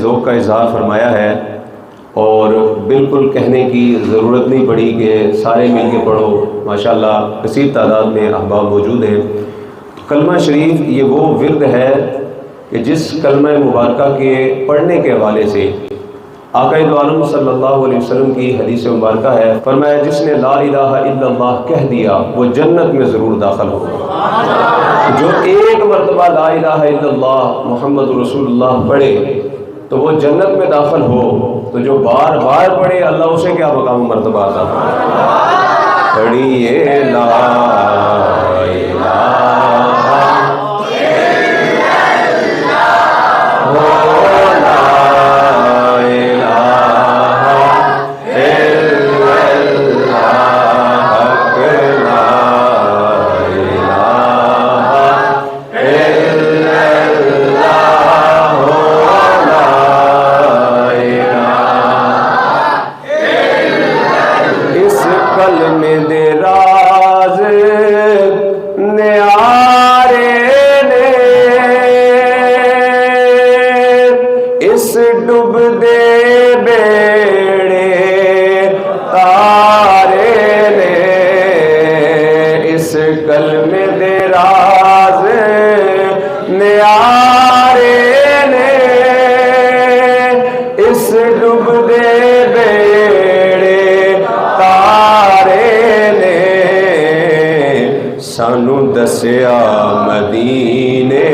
ذوق کا اظہار فرمایا ہے اور بالکل کہنے کی ضرورت نہیں پڑی کہ سارے مل کے پڑھو. ماشاءاللہ کثیر تعداد میں احباب موجود ہیں. کلمہ شریف یہ وہ ورد ہے کہ جس کلمہ مبارکہ کے پڑھنے کے حوالے سے آقا دو عالم صلی اللہ علیہ وسلم کی حدیث مبارکہ ہے، فرمایا جس نے لا الہ الا اللہ کہہ دیا وہ جنت میں ضرور داخل ہوگا. جو ایک مرتبہ لا الہ الا اللہ محمد رسول اللہ پڑھے تو وہ جنت میں داخل ہو، تو جو بار بار پڑھے اللہ اسے کیا مقام مرتبہ عطا فرمائے. پڑھیے لا الہ ڈوب دے بیڑے تارے نے، اس کلمے دے راز نیارے نے، اس ڈوب دے بیڑے تارے نے، سانو دسیا مدینے